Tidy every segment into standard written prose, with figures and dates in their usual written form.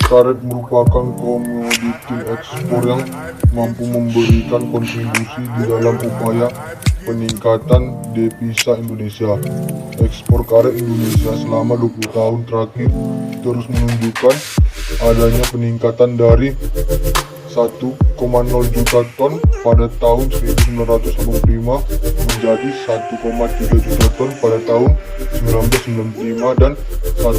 Karet merupakan komoditi ekspor yang mampu memberikan kontribusi di dalam upaya peningkatan devisa Indonesia. Ekspor karet Indonesia selama 20 tahun terakhir terus menunjukkan adanya peningkatan dari 1,0 juta ton pada tahun 1985 menjadi 1,3 juta ton pada tahun 1995 dan 1,9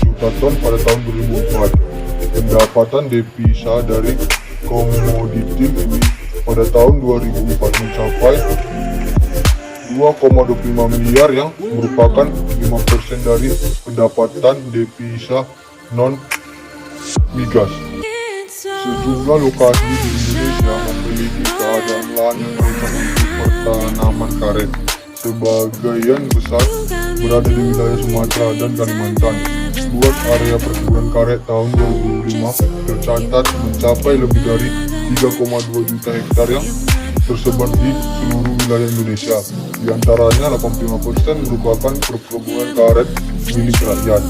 juta ton pada tahun 2004. Pendapatan devisa dari komoditi ini pada tahun 2004 mencapai 2,25 miliar yang merupakan 5% dari pendapatan devisa non-migas. Sejumlah lokasi di Indonesia memiliki keadaan lahan yang cocok untuk pertanaman karet. Sebagian besar berada di wilayah Sumatera dan Kalimantan. Luas area perkebunan karet tahun 2005 tercatat mencapai lebih dari 3,2 juta hektar yang tersebar di seluruh wilayah Indonesia. Di antaranya 85% merupakan perkebunan karet milik rakyat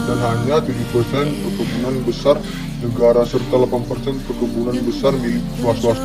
dan hanya 7% perkebunan besar negara serta 8% perkebunan besar milik swasta.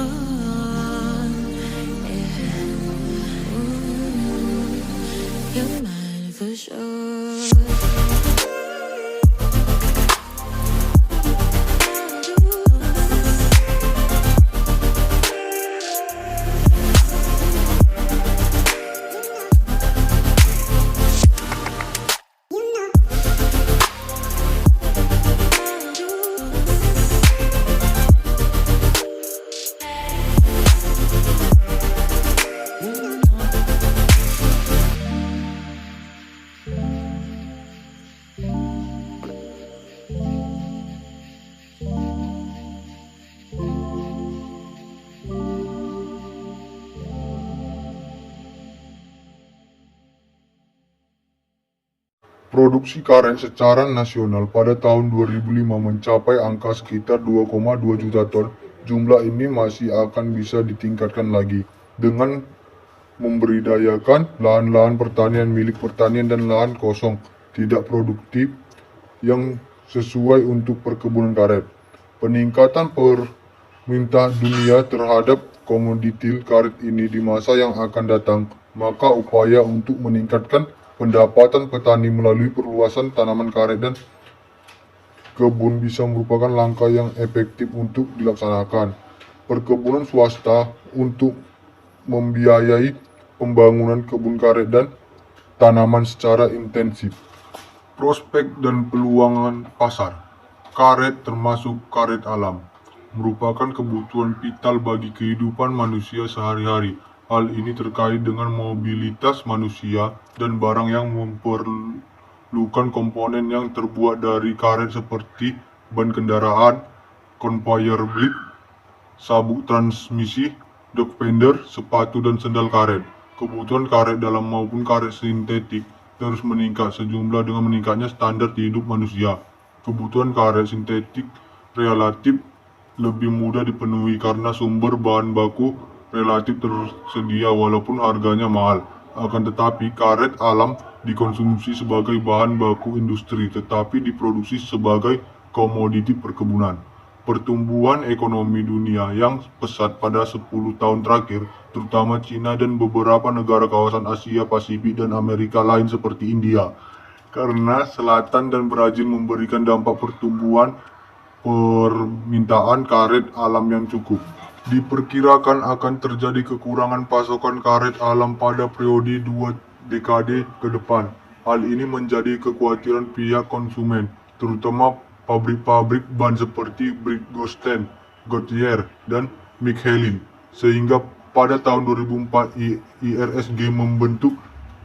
Produksi karet secara nasional pada tahun 2005 mencapai angka sekitar 2,2 juta ton. Jumlah ini masih akan bisa ditingkatkan lagi dengan memberdayakan lahan-lahan pertanian milik pertanian dan lahan kosong tidak produktif yang sesuai untuk perkebunan karet. Peningkatan permintaan dunia terhadap komoditi karet ini di masa yang akan datang, maka upaya untuk meningkatkan pendapatan petani melalui perluasan tanaman karet dan kebun bisa merupakan langkah yang efektif untuk dilaksanakan. Perkebunan swasta untuk membiayai pembangunan kebun karet dan tanaman secara intensif. Prospek dan peluang pasar. Karet termasuk karet alam merupakan kebutuhan vital bagi kehidupan manusia sehari-hari. Hal ini terkait dengan mobilitas manusia dan barang yang memerlukan komponen yang terbuat dari karet seperti ban kendaraan, conveyor belt, sabuk transmisi, dog fender, sepatu dan sendal karet. Kebutuhan karet dalam maupun karet sintetik terus meningkat sejumlah dengan meningkatnya standar hidup manusia. Kebutuhan karet sintetik relatif lebih mudah dipenuhi karena sumber bahan baku relatif tersedia walaupun harganya mahal. Akan tetapi karet alam dikonsumsi sebagai bahan baku industri tetapi diproduksi sebagai komoditi perkebunan. Pertumbuhan ekonomi dunia yang pesat pada 10 tahun terakhir, terutama Cina dan beberapa negara kawasan Asia Pasifik dan Amerika lain seperti India, karena selatan dan Brazil memberikan dampak pertumbuhan permintaan karet alam yang cukup. Diperkirakan akan terjadi kekurangan pasokan karet alam pada periode 2 dekade ke depan. Hal ini menjadi kekhawatiran pihak konsumen, terutama pabrik-pabrik ban seperti Bridgestone, Goodyear, dan Michelin, sehingga pada tahun 2004 IRSG membentuk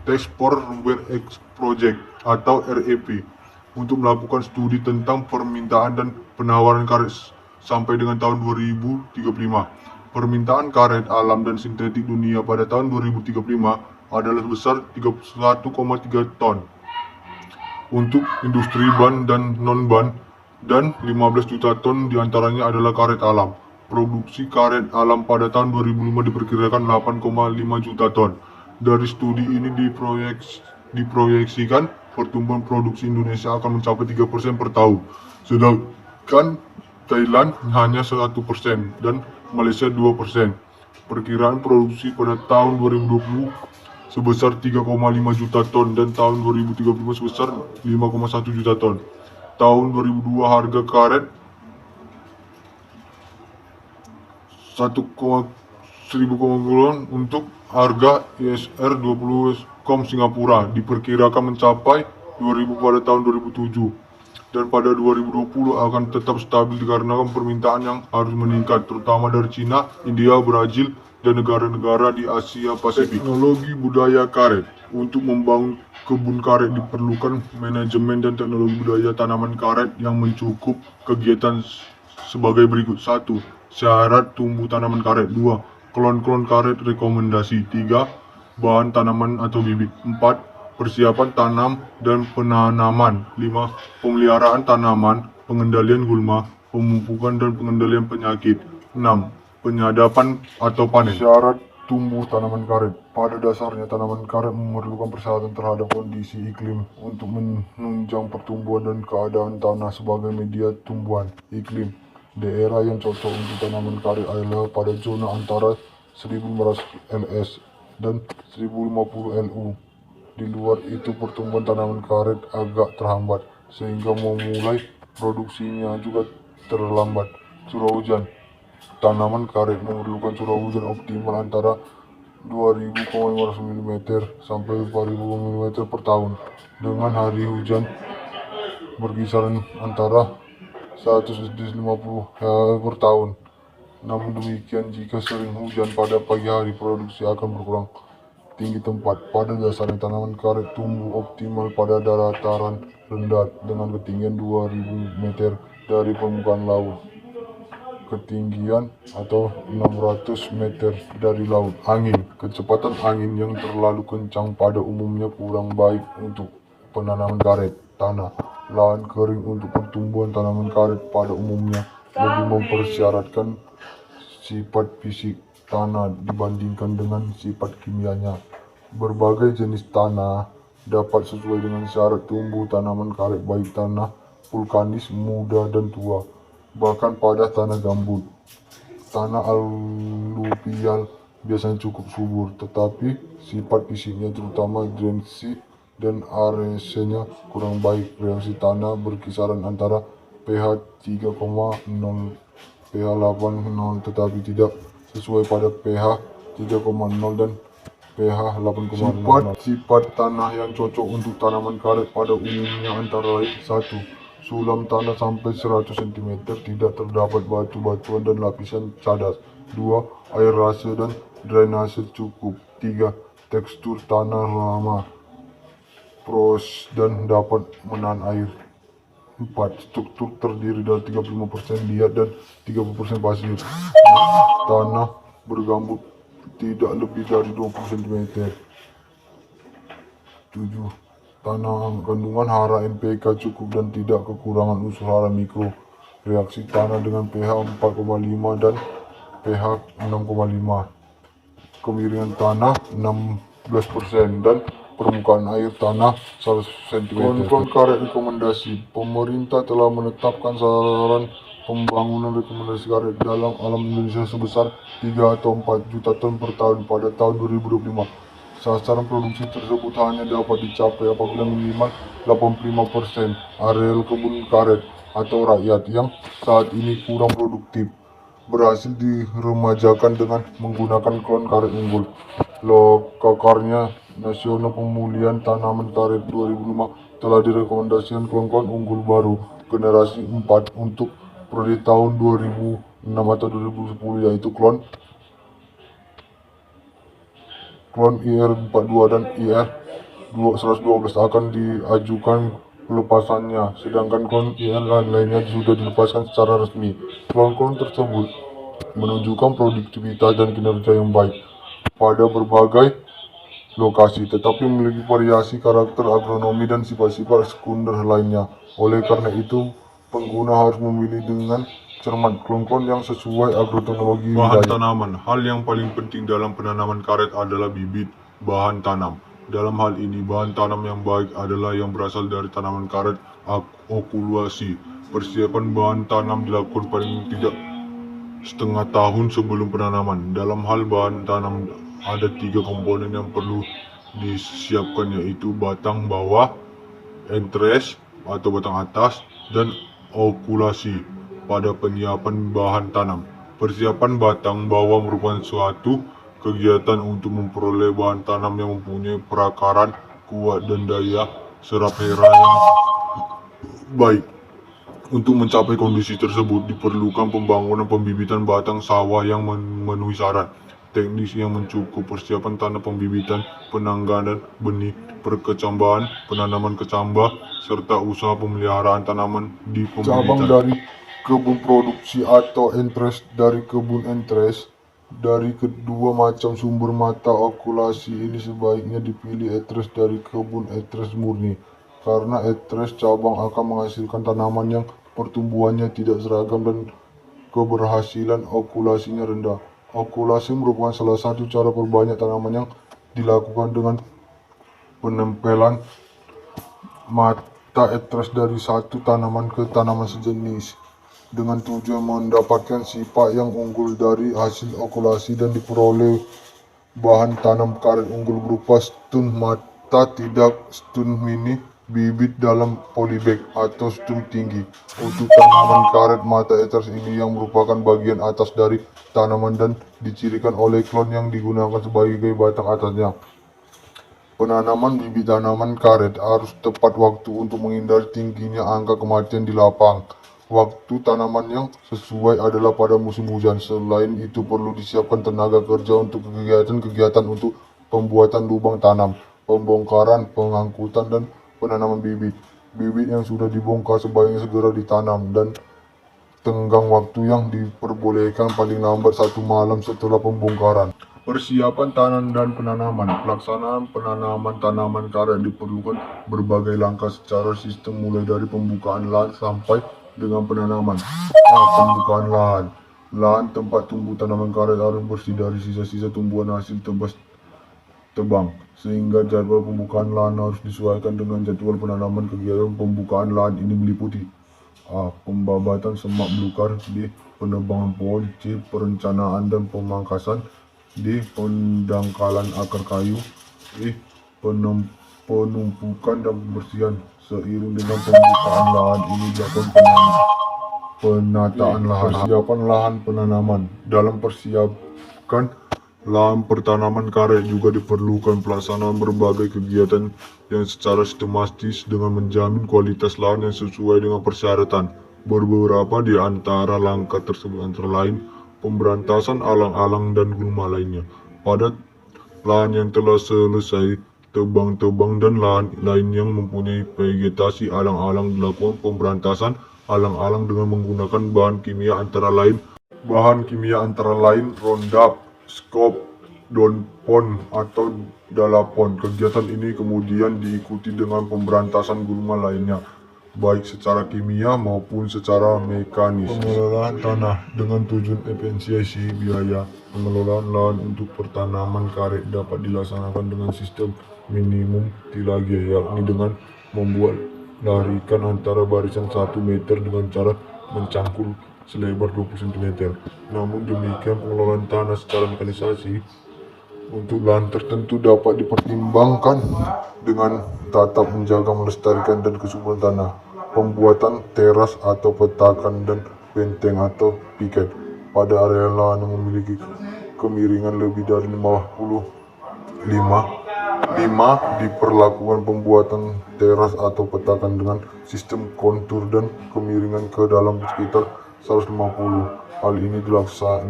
Transport Works Project atau REP untuk melakukan studi tentang permintaan dan penawaran karet sampai dengan tahun 2035. Permintaan karet alam dan sintetik dunia pada tahun 2035 adalah sebesar 31,3 ton untuk industri ban dan non-ban dan 15 juta ton diantaranya adalah karet alam. Produksi karet alam pada tahun 2005 diperkirakan 8,5 juta ton. Dari studi ini diproyeksikan pertumbuhan produksi Indonesia akan mencapai 3% per tahun. Kan Thailand hanya 1% dan Malaysia 2%. Perkiraan produksi pada tahun 2020 sebesar 3,5 juta ton dan tahun 2035 sebesar 5,1 juta ton. Tahun 2002 harga karet 1,1000 untuk harga ISR 20 Singapura diperkirakan mencapai 2000 pada tahun 2007 dan pada 2020 akan tetap stabil dikarenakan permintaan yang harus meningkat terutama dari Cina, India, Brazil, dan negara-negara di Asia Pasifik. Teknologi budaya karet. Untuk membangun kebun karet diperlukan manajemen dan teknologi budaya tanaman karet yang mencukup kegiatan sebagai berikut. 1. Syarat tumbuh tanaman karet. 2. Klon-klon karet rekomendasi. 3. Bahan tanaman atau bibit. 4. Persiapan tanam dan penanaman. 5. Pemeliharaan tanaman, pengendalian gulma, pemupukan dan pengendalian penyakit. 6. Penyadapan atau panen. Syarat tumbuh tanaman karet. Pada dasarnya tanaman karet memerlukan persyaratan terhadap kondisi iklim untuk menunjang pertumbuhan dan keadaan tanah sebagai media tumbuhan. Iklim daerah yang cocok untuk tanaman karet adalah pada zona antara 1500 ls dan 1050 lu. Di luar itu pertumbuhan tanaman karet agak terhambat sehingga memulai produksinya juga terlambat. Curah hujan. Tanaman karet memerlukan curah hujan optimal antara 2.500 mm sampai 4.000 mm per tahun dengan hari hujan berkisaran antara 150 per tahun. Namun demikian, jika sering hujan pada pagi hari, produksi akan berkurang. Tinggi tempat. Pada dasarnya tanaman karet tumbuh optimal pada dataran rendah dengan ketinggian 2000 meter dari permukaan laut, ketinggian atau 600 meter dari laut. Angin. Kecepatan angin yang terlalu kencang pada umumnya kurang baik untuk penanaman karet. Tanah. Lahan kering untuk pertumbuhan tanaman karet pada umumnya lebih mempersyaratkan sifat fisik tanah dibandingkan dengan sifat kimianya. Berbagai jenis tanah dapat sesuai dengan syarat tumbuh tanaman karet, baik tanah vulkanis, muda, dan tua, bahkan pada tanah gambut. Tanah aluvial biasanya cukup subur, tetapi sifat fisiknya terutama drainasi dan aerasinya kurang baik. Reaksi tanah berkisaran antara pH 3,0 pH 8,0 tetapi tidak sesuai pada pH 3,0 dan pH 8,0. Sifat tanah yang cocok untuk tanaman karet pada umumnya antara lain: 1. Sulam tanah sampai 100 cm, tidak terdapat batu-batuan dan lapisan cadas. 2. Aerasi dan drainase cukup. 3. Tekstur tanah lama, poros dan dapat menahan air. 4. Struktur terdiri dari 35% liat dan 30% pasir. 5. Tanah bergambut tidak lebih dari 20 cm. 7. Tanah kandungan hara NPK cukup dan tidak kekurangan unsur hara mikro. Reaksi tanah dengan pH 4,5 dan pH 6,5. Kemiringan tanah 16% dan permukaan air tanah 100 cm. Klon karet rekomendasi. Pemerintah telah menetapkan sasaran pembangunan rekomendasi karet dalam alam Indonesia sebesar 3 atau 4 juta ton per tahun pada tahun 2025. Sasaran produksi tersebut hanya dapat dicapai apabila minimal 85% areal kebun karet atau rakyat yang saat ini kurang produktif berhasil diremajakan dengan menggunakan klon karet unggul. Lokakarnya Nasional Pemulihan Tanaman Karet 2005 telah direkomendasikan klon-klon unggul baru generasi 4 untuk periode tahun 2006 atau 2010, yaitu klon IR42 dan IR112 akan diajukan pelepasannya, sedangkan klon IR lainnya sudah dilepaskan secara resmi. Klon-klon tersebut menunjukkan produktivitas dan kinerja yang baik pada berbagai lokasi, tetapi memiliki variasi karakter agronomi dan sifat-sifat sekunder lainnya. Oleh karena itu, pengguna harus memilih dengan cermat klon-klon yang sesuai agroteknologi wilayah. Bahan tanaman. Hal yang paling penting dalam penanaman karet adalah bibit bahan tanam. Dalam hal ini, bahan tanam yang baik adalah yang berasal dari tanaman karet okulasi. Persiapan bahan tanam dilakukan paling tidak setengah tahun sebelum penanaman. Dalam hal bahan tanam ada 3 komponen yang perlu disiapkan, yaitu batang bawah, entres atau batang atas, dan okulasi. Pada penyiapan bahan tanam, persiapan batang bawah merupakan suatu kegiatan untuk memperoleh bahan tanam yang mempunyai perakaran kuat dan daya serap hera yang baik. Untuk mencapai kondisi tersebut diperlukan pembangunan pembibitan batang sawah yang memenuhi syarat teknis yang mencukup, persiapan tanah pembibitan, penanggalan benih, perkecambahan, penanaman kecambah, serta usaha pemeliharaan tanaman di pembibitan. Cabang dari kebun produksi atau entres. Dari kebun entres, dari kedua macam sumber mata okulasi ini sebaiknya dipilih entres dari kebun entres murni, karena entres cabang akan menghasilkan tanaman yang pertumbuhannya tidak seragam dan keberhasilan okulasinya rendah. Okulasi merupakan salah satu cara perbanyak tanaman yang dilakukan dengan penempelan mata entres dari satu tanaman ke tanaman sejenis dengan tujuan mendapatkan sifat yang unggul dari hasil okulasi dan diperoleh bahan tanam karet unggul berupa stun mata tidak, stun mini, bibit dalam polybag atau stun tinggi. Untuk tanaman karet mata entres ini yang merupakan bagian atas dari tanaman dan dicirikan oleh klon yang digunakan sebagai batang atasnya. Penanaman bibit tanaman karet harus tepat waktu untuk menghindari tingginya angka kematian di lapang. Waktu tanaman yang sesuai adalah pada musim hujan. Selain itu perlu disiapkan tenaga kerja untuk kegiatan-kegiatan untuk pembuatan lubang tanam, pembongkaran, pengangkutan, dan penanaman bibit. Bibit yang sudah dibongkar sebaiknya segera ditanam dan tenggang waktu yang diperbolehkan paling lambat 1 malam setelah pembongkaran. Persiapan tanam dan penanaman. Pelaksanaan penanaman tanaman karet diperlukan berbagai langkah secara sistem, mulai dari pembukaan lahan sampai dengan penanaman. Pembukaan lahan. Lahan tempat tumbuh tanaman karet harus bersih dari sisa-sisa tumbuhan hasil tebang, sehingga jadwal pembukaan lahan harus disesuaikan dengan jadwal penanaman. Kegiatan pembukaan lahan ini meliputi pembabatan semak belukar, D. Penebangan pohon, C. Perencanaan dan pemangkasan, D. Pendangkalan akar kayu, E. Penumpukan dan pembersihan. Seiring dengan pembukaan lahan ini dilakukan penataan lahan. Persiapan lahan penanaman. Dalam persiapkan lahan pertanaman karet juga diperlukan pelaksanaan berbagai kegiatan yang secara sistematis dengan menjamin kualitas lahan yang sesuai dengan persyaratan. Beberapa di antara langkah tersebut antara lain pemberantasan alang-alang dan gulma lainnya. Pada lahan yang telah selesai tebang-tebang dan lahan lain yang mempunyai vegetasi alang-alang dilakukan pemberantasan alang-alang dengan menggunakan bahan kimia antara lain Roundup, Skop, Donpon atau Dalapon. Kegiatan ini kemudian diikuti dengan pemberantasan gulma lainnya, baik secara kimia maupun secara mekanis. Pengelolaan tanah dengan tujuan efisiensi biaya. Pengelolaan lahan untuk pertanaman karet dapat dilaksanakan dengan sistem minimum tillage, yakni dengan membuat larikan antara barisan 1 meter dengan cara mencangkul selebar 20 cm. Namun demikian, pengelolaan tanah secara mekanisasi untuk lahan tertentu dapat dipertimbangkan dengan tatap menjaga melestarikan dan kesuburan tanah. Pembuatan teras atau petakan dan benteng atau piket pada area lahan yang memiliki kemiringan lebih dari 5 diperlakukan pembuatan teras atau petakan dengan sistem kontur dan kemiringan ke dalam sekitar 150. Hal ini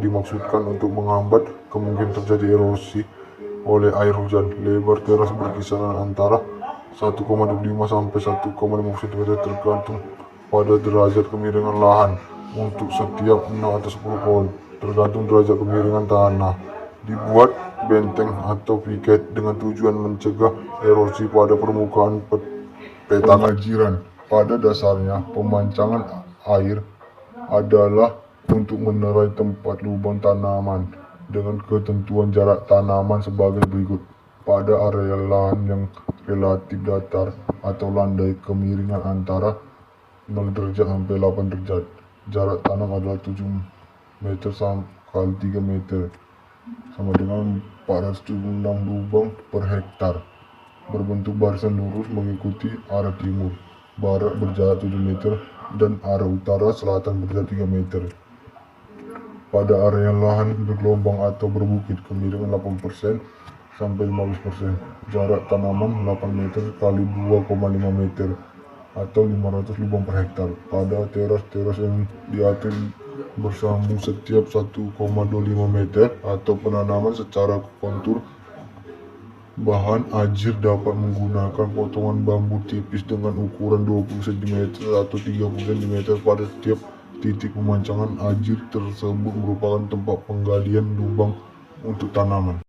dimaksudkan untuk menghambat kemungkinan terjadi erosi oleh air hujan. Lebar teras berkisar antara 1,25 sampai 1,50 cm tergantung pada derajat kemiringan lahan. Untuk setiap 6 atau 10 pohon, tergantung derajat kemiringan tanah. Dibuat benteng atau piket dengan tujuan mencegah erosi pada permukaan petakan. Pengajiran. Pada dasarnya, pemancangan air adalah untuk menerai tempat lubang tanaman dengan ketentuan jarak tanaman sebagai berikut. Pada area lahan yang relatif datar atau landai, kemiringan antara 0 derajat sampai 8 derajat. Jarak tanam adalah 7 meter kali 3 meter, sama dengan 476 lubang per hektar. Berbentuk barisan lurus mengikuti arah timur, barat berjarak 7 meter, dan arah utara selatan berjarak 3 meter. Pada area lahan bergelombang atau berbukit, kemiringan 8% sampai 15%. Jarak tanaman 8 meter kali 2,5 meter atau 500 lubang per hektar. Pada teras-teras yang diatur bersambung setiap 1,25 meter atau penanaman secara kontur, bahan ajir dapat menggunakan potongan bambu tipis dengan ukuran 20 cm atau 30 cm pada setiap titik. Pemancangan ajir tersebut merupakan tempat penggalian lubang untuk tanaman.